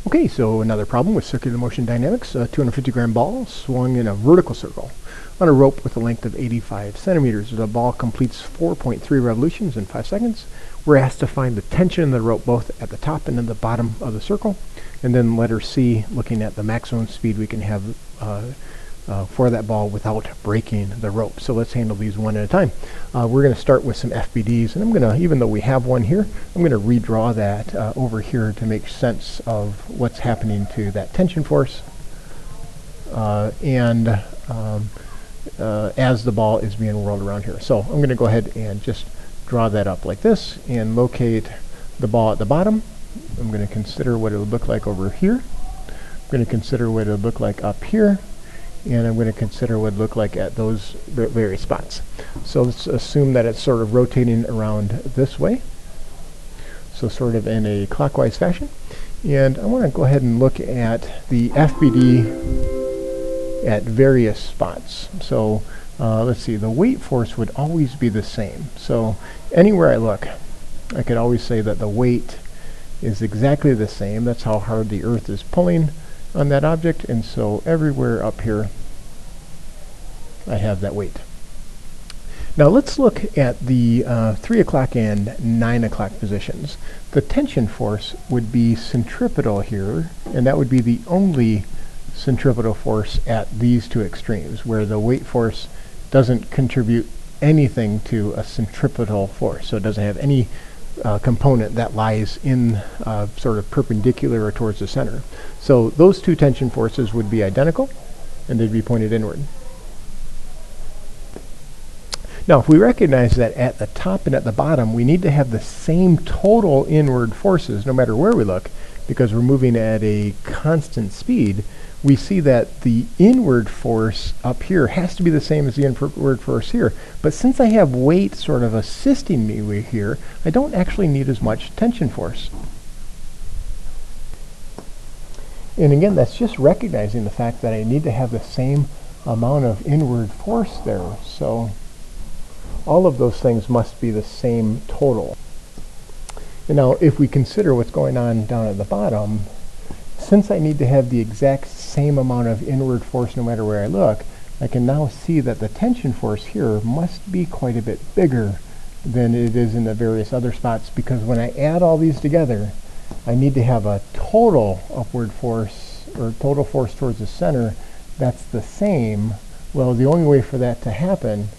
Okay, so another problem with circular motion dynamics. A 250-gram ball swung in a vertical circle on a rope with a length of 85 centimeters. The ball completes 4.3 revolutions in 5 seconds. We're asked to find the tension in the rope both at the top and at the bottom of the circle. And then letter C, looking at the maximum speed we can have for that ball without breaking the rope. So let's handle these one at a time. We're going to start with some FBDs, and I'm going to, even though we have one here, I'm going to redraw that over here to make sense of what's happening to that tension force as the ball is being whirled around here. So I'm going to go ahead and just draw that up like this and locate the ball at the bottom. I'm going to consider what it would look like over here. I'm going to consider what it would look like up here. And I'm going to consider what it would look like at those various spots. So let's assume that it's sort of rotating around this way. So sort of in a clockwise fashion. And I want to go ahead and look at the FBD at various spots. So let's see, the weight force would always be the same. So anywhere I look, I could always say that the weight is exactly the same. That's how hard the earth is pulling on that object, and so everywhere up here I have that weight. Now let's look at the 3 o'clock and 9 o'clock positions. The tension force would be centripetal here, and that would be the only centripetal force at these two extremes, where the weight force doesn't contribute anything to a centripetal force, so it doesn't have any component that lies in sort of perpendicular or towards the center. So those two tension forces would be identical, and they'd be pointed inward. Now, if we recognize that at the top and at the bottom we need to have the same total inward forces no matter where we look, because we're moving at a constant speed, we see that the inward force up here has to be the same as the inward force here. But since I have weight sort of assisting me here, I don't actually need as much tension force. And again, that's just recognizing the fact that I need to have the same amount of inward force there. So all of those things must be the same total. And now if we consider what's going on down at the bottom, since I need to have the exact same amount of inward force no matter where I look, I can now see that the tension force here must be quite a bit bigger than it is in the various other spots, because when I add all these together, I need to have a total upward force, or total force towards the center, that's the same. Well, the only way for that to happen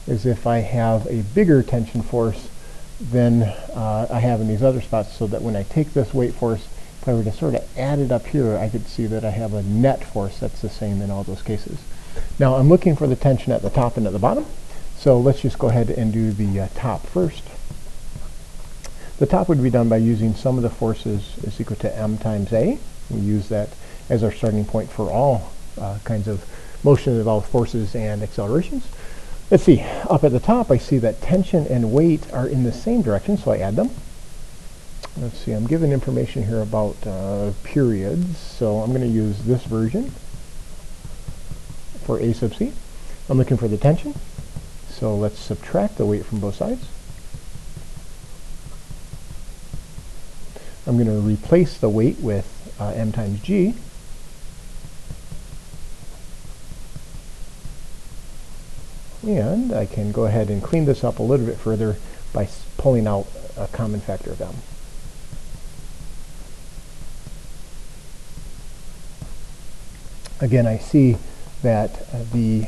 is if I have a bigger tension force than I have in these other spots, so that when I take this weight force, if I were to sort of add it up here, I could see that I have a net force that's the same in all those cases. Now I'm looking for the tension at the top and at the bottom, so let's just go ahead and do the top first. The top would be done by using sum of the forces is equal to m times a. We use that as our starting point for all kinds of motion that involve forces and accelerations. Let's see, up at the top I see that tension and weight are in the same direction, so I add them. Let's see, I'm given information here about periods, so I'm going to use this version for A sub c. I'm looking for the tension, so let's subtract the weight from both sides. I'm going to replace the weight with m times g. And I can go ahead and clean this up a little bit further by pulling out a common factor of m. Again, I see that the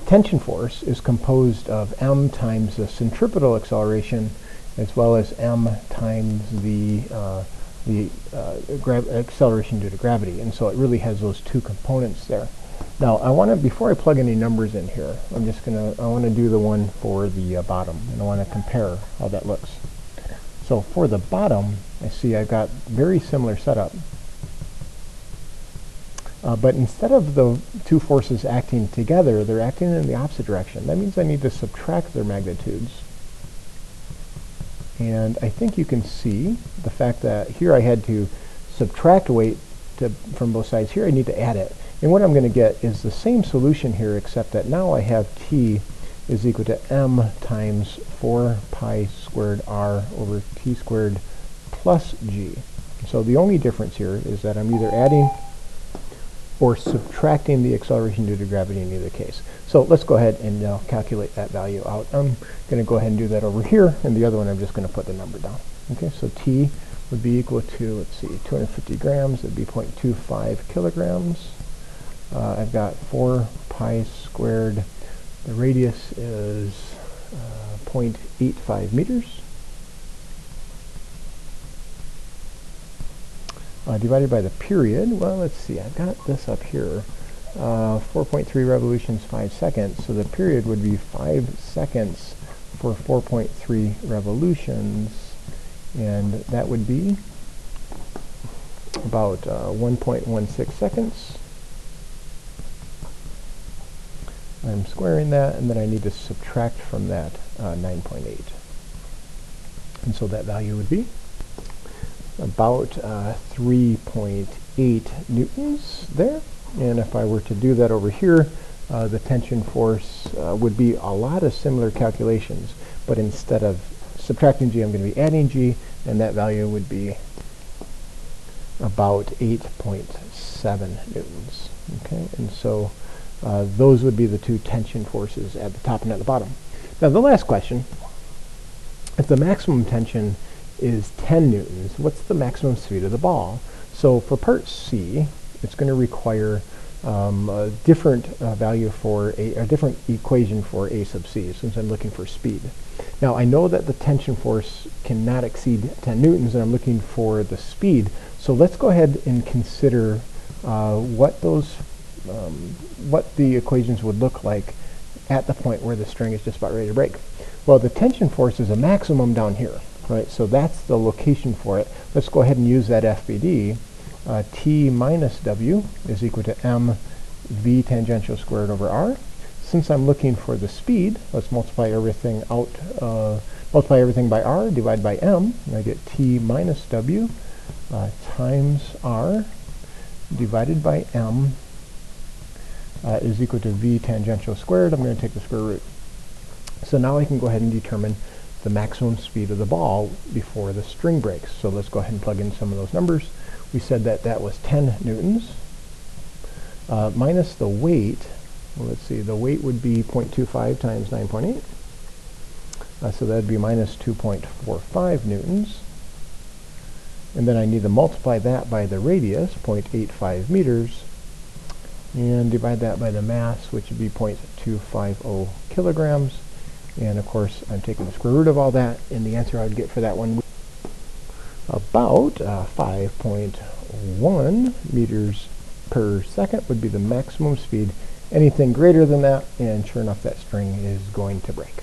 tension force is composed of m times the centripetal acceleration as well as m times the acceleration due to gravity, and so it really has those two components there. Now I want to, before I plug any numbers in here, I want to do the one for the bottom, and I want to compare how that looks. So for the bottom, I see I've got very similar setup. But instead of the two forces acting together, they're acting in the opposite direction. That means I need to subtract their magnitudes. And I think you can see the fact that here I had to subtract weight from both sides. Here I need to add it. And what I'm going to get is the same solution here, except that now I have t is equal to m times 4 pi squared r over t squared plus g. So the only difference here is that I'm either adding or subtracting the acceleration due to gravity in either case. So let's go ahead and calculate that value out. I'm going to go ahead and do that over here, and the other one I'm just going to put the number down. Okay, so T would be equal to, let's see, 250 grams. It'd be 0.25 kilograms. I've got 4 pi squared. The radius is 0.85 meters. Divided by the period, well, let's see, I've got this up here. 4.3 revolutions, 5 seconds. So the period would be 5 seconds for 4.3 revolutions. And that would be about 1.16 seconds. I'm squaring that, and then I need to subtract from that 9.8. And so that value would be about 3.8 newtons there. And if I were to do that over here, the tension force would be a lot of similar calculations, but instead of subtracting G, I'm going to be adding G, and that value would be about 8.7 newtons. Okay, and so those would be the two tension forces at the top and at the bottom. Now the last question, if the maximum tension is 10 newtons, what's the maximum speed of the ball? So for part C, it's going to require a different value for a different equation for A sub C, since I'm looking for speed. Now I know that the tension force cannot exceed 10 newtons, and I'm looking for the speed. So let's go ahead and consider what the equations would look like at the point where the string is just about ready to break. Well, the tension force is a maximum down here, right? So that's the location for it. Let's go ahead and use that FBD. T minus W is equal to mv tangential squared over r. Since I'm looking for the speed, let's multiply everything out, multiply everything by r, divide by m, and I get T minus W times r divided by m is equal to v tangential squared. I'm going to take the square root. So now I can go ahead and determine the maximum speed of the ball before the string breaks. So let's go ahead and plug in some of those numbers. We said that that was 10 newtons minus the weight. Well, let's see, the weight would be 0.25 times 9.8. So that would be minus 2.45 newtons. And then I need to multiply that by the radius, 0.85 meters, and divide that by the mass, which would be 0.250 kilograms. And of course, I'm taking the square root of all that, and the answer I would get for that one would be about 5.1 meters per second would be the maximum speed. Anything greater than that, and sure enough, that string is going to break.